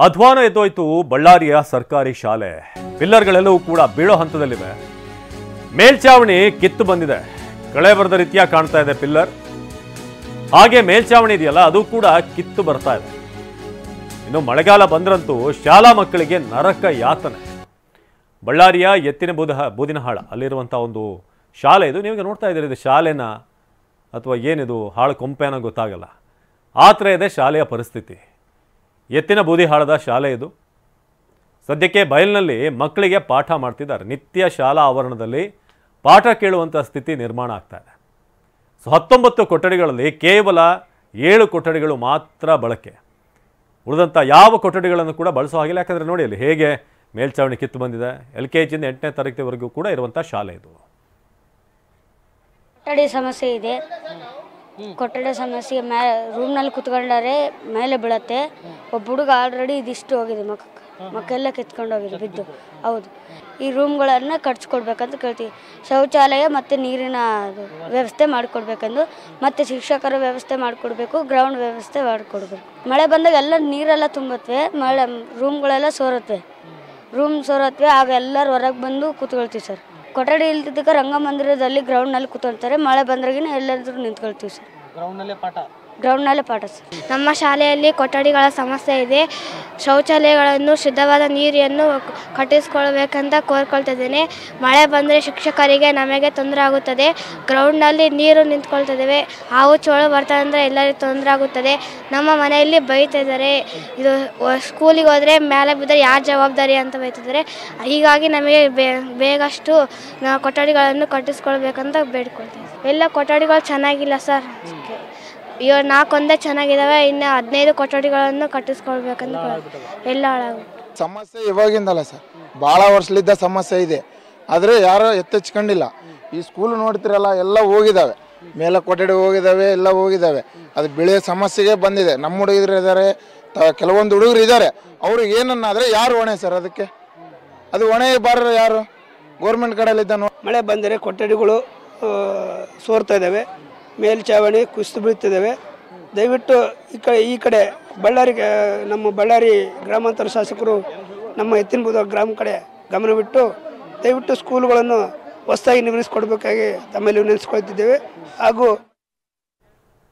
ಅಧ್ವಾನ ಎದ್ದೋಯ್ತು ಬಳ್ಳಾರಿಯ ಸರ್ಕಾರಿ ಶಾಲೆ. ಪಿಲ್ಲರ್ಗಳೆಲ್ಲವೂ ಕೂಡ ಬೀಳೋ ಹಂತದಲ್ಲಿವೆ. ಮೇಲ್ಚಾವಣಿ ಕಿತ್ತು ಬಂದಿದೆ. ಕಳೆ ಬರದ ರೀತಿಯ ಕಾಣ್ತಾ ಇದೆ ಪಿಲ್ಲರ್. ಹಾಗೆ ಮೇಲ್ಚಾವಣಿ ಇದೆಯಲ್ಲ ಅದು ಕೂಡ ಕಿತ್ತು ಬರ್ತಾ ಇದೆ. ಇನ್ನು ಮಳೆಗಾಲ ಬಂದ್ರಂತೂ ಶಾಲಾ ಮಕ್ಕಳಿಗೆ ನರಕ ಯಾತನೆ. ಬಳ್ಳಾರಿಯ ಎತ್ತಿನ ಬೂದಿನಹಾಳ ಅಲ್ಲಿರುವಂತಹ ಒಂದು ಶಾಲೆ ಇದು. ನೀವು ನೋಡ್ತಾ ಇದ್ದೀರಿ, ಇದು ಶಾಲೆನ ಅಥವಾ ಏನಿದು ಹಾಳು ಕೊಂಪೆನ ಗೊತ್ತಾಗಲ್ಲ. ಆ ಥರ ಇದೆ ಶಾಲೆಯ ಪರಿಸ್ಥಿತಿ. ಎತ್ತಿನ ಬೂದಿಹಾಳದ ಶಾಲೆ ಇದು. ಸದ್ಯಕ್ಕೆ ಬಯಲಿನಲ್ಲಿ ಮಕ್ಕಳಿಗೆ ಪಾಠ ಮಾಡ್ತಿದ್ದಾರೆ. ನಿತ್ಯ ಶಾಲಾ ಆವರಣದಲ್ಲಿ ಪಾಠ ಕೇಳುವಂಥ ಸ್ಥಿತಿ ನಿರ್ಮಾಣ ಆಗ್ತಾ ಇದೆ. 19 ಕೊಠಡಿಗಳಲ್ಲಿ ಕೇವಲ 7 ಕೊಠಡಿಗಳು ಮಾತ್ರ ಬಳಕೆ. ಉಳಿದಂಥ ಯಾವ ಕೊಠಡಿಗಳನ್ನು ಕೂಡ ಬಳಸೋ ಹಾಗಿಲ್ಲ. ಯಾಕಂದರೆ ನೋಡಿ ಅಲ್ಲಿ ಹೇಗೆ ಮೇಲ್ಚಾವಣಿ ಕಿತ್ತು ಬಂದಿದೆ. LKG ಇಂದ 8ನೇ ತರಗತಿವರೆಗೂ ಕೂಡ ಇರುವಂಥ ಶಾಲೆ ಇದು. ಕೊಠಡಿ ಸಮಸ್ಯೆ ಇದೆ. ಕೊಠಡಿ ಸಮಸ್ಯೆ ರೂಮ್ನಲ್ಲಿ ಕುತ್ಕೊಂಡಾರೆ ಮೇಲೆ ಬೀಳತ್ತೆ. ಒಬ್ಬ ಹುಡುಗ ಆಲ್ರೆಡಿ ಇದಿಷ್ಟು ಹೋಗಿದೆ, ಮಕ್ಕೆಲ್ಲ ಕಿತ್ಕೊಂಡು ಹೋಗಿದೆ ಬಿದ್ದು. ಹೌದು, ಈ ರೂಮ್ಗಳನ್ನು ಕಟ್ಸ್ಕೊಡ್ಬೇಕಂತ ಕೇಳ್ತೀವಿ. ಶೌಚಾಲಯ ಮತ್ತು ನೀರಿನ ವ್ಯವಸ್ಥೆ ಮಾಡಿಕೊಡ್ಬೇಕಂದು, ಮತ್ತು ಶಿಕ್ಷಕರ ವ್ಯವಸ್ಥೆ ಮಾಡಿಕೊಡ್ಬೇಕು, ಗ್ರೌಂಡ್ ವ್ಯವಸ್ಥೆ ಮಾಡಿಕೊಡ್ಬೇಕು. ಮಳೆ ಬಂದಾಗ ಎಲ್ಲ ನೀರೆಲ್ಲ ತುಂಬತ್ವೆ, ರೂಮ್ಗಳೆಲ್ಲ ಸೋರತ್ವೆ. ಆಗ ಎಲ್ಲರೂ ಹೊರಗೆ ಬಂದು ಕೂತ್ಕೊಳ್ತೀವಿ ಸರ್. ಕೊಠಡಿ ಇಲ್ದಿದ್ದಕ್ಕೆ ರಂಗಮಂದಿರದಲ್ಲಿ ಗ್ರೌಂಡ್ನಲ್ಲಿ ಕೂತ್ಕೊಳ್ತಾರೆ. ಮಳೆ ಬಂದ್ರಾಗಿನ ಎಲ್ಲಾದ್ರೂ ನಿಂತ್ಕೊಳ್ತೀವಿ ಸರ್. ಗ್ರೌಂಡ್ನಲ್ಲೇ ಪಾಠ ಸರ್. ನಮ್ಮ ಶಾಲೆಯಲ್ಲಿ ಕೊಠಡಿಗಳ ಸಮಸ್ಯೆ ಇದೆ. ಶೌಚಾಲಯಗಳನ್ನು ಶುದ್ಧವಾದ ನೀರನ್ನು ಕಟ್ಟಿಸ್ಕೊಳ್ಬೇಕಂತ ಕೋರ್ಕೊಳ್ತಿದ್ದೇನೆ. ಮಳೆ ಬಂದರೆ ಶಿಕ್ಷಕರಿಗೆ ನಮಗೆ ತೊಂದರೆ ಆಗುತ್ತದೆ. ಗ್ರೌಂಡ್ನಲ್ಲಿ ನೀರು ನಿಂತ್ಕೊಳ್ತಿದ್ದೇವೆ. ಹಾವು ಚೋಳು ಬರ್ತಾರೆ ಅಂದರೆ ಎಲ್ಲರಿಗೂ ತೊಂದರೆ ಆಗುತ್ತದೆ. ನಮ್ಮ ಮನೆಯಲ್ಲಿ ಬೈತಿದ್ದಾರೆ, ಇದು ಸ್ಕೂಲಿಗೆ ಹೋದರೆ ಮೇಲೆ ಬಿದ್ದರೆ ಯಾರು ಜವಾಬ್ದಾರಿ ಅಂತ ಬೈತಿದ್ದಾರೆ. ಹೀಗಾಗಿ ನಮಗೆ ಬೇಗಷ್ಟು ಕೊಠಡಿಗಳನ್ನು ಕಟ್ಟಿಸ್ಕೊಳ್ಬೇಕಂತ ಬೇಡ್ಕೊಳ್ತೇವೆ. ಎಲ್ಲ ಕೊಠಡಿಗಳು ಚೆನ್ನಾಗಿಲ್ಲ ಸರ್. ಇವಾಗ 4 ಒಂದೇ ಚೆನ್ನಾಗಿದ್ದಾವೆ, ಇನ್ನು 15 ಕೊಠಡಿಗಳನ್ನು ಕಟ್ಟಿಸ್ಕೊಳ್ಬೇಕಂತ ಎಲ್ಲ ಹಾಳಾಗುತ್ತೆ. ಸಮಸ್ಯೆ ಇವಾಗಿಂದಲ್ಲ ಸರ್, ಭಾಳ ವರ್ಷಲಿದ್ದ ಸಮಸ್ಯೆ ಇದೆ. ಆದರೆ ಯಾರು ಎತ್ತೆಚ್ಕೊಂಡಿಲ್ಲ. ಈ ಸ್ಕೂಲ್ ನೋಡ್ತಿರಲ್ಲ, ಎಲ್ಲ ಹೋಗಿದ್ದಾವೆ, ಮೇಲೆ ಕೊಠಡಿ ಹೋಗಿದ್ದಾವೆ, ಎಲ್ಲ ಹೋಗಿದ್ದಾವೆ. ಅದು ಬೆಳೆಯೋ ಸಮಸ್ಯೆಗೆ ಬಂದಿದೆ. ನಮ್ಮ ಹುಡುಗರು ಇದ್ದಾರೆ, ಕೆಲವೊಂದು ಹುಡುಗರು ಇದ್ದಾರೆ. ಅವ್ರಿಗೆ ಏನನ್ನಾದರೆ ಯಾರು ಹೊಣೆ ಸರ್? ಅದಕ್ಕೆ ಅದು ಹೊಣೆ ಬಾರರು ಯಾರು? ಗೋರ್ಮೆಂಟ್ ಕಡೆಯಲ್ಲಿದ್ದ. ಮಳೆ ಬಂದರೆ ಕೊಠಡಿಗಳು ಸೋರ್ತಾ ಇದ್ದಾವೆ, ಮೇಲ್ಚಾವಣಿ ಕುಸಿದು ಬೀಳ್ತಿದ್ದಾವೆ. ದಯವಿಟ್ಟು ಈ ಕಡೆ ನಮ್ಮ ಬಳ್ಳಾರಿ ಗ್ರಾಮಾಂತರ ಶಾಸಕರು ನಮ್ಮ ಎತ್ತಿನಬೂದ ಗ್ರಾಮ ಕಡೆ ಗಮನವಿಟ್ಟು ದಯವಿಟ್ಟು ಸ್ಕೂಲ್ಗಳನ್ನು ಹೊಸದಾಗಿ ನಿರ್ಮಿಸಿಕೊಡ್ಬೇಕಾಗಿ ತಮ್ಮಲ್ಲಿ ವಿನಂತಿಸಿಕೊಳ್ತಿದ್ದೇವೆ. ಹಾಗೂ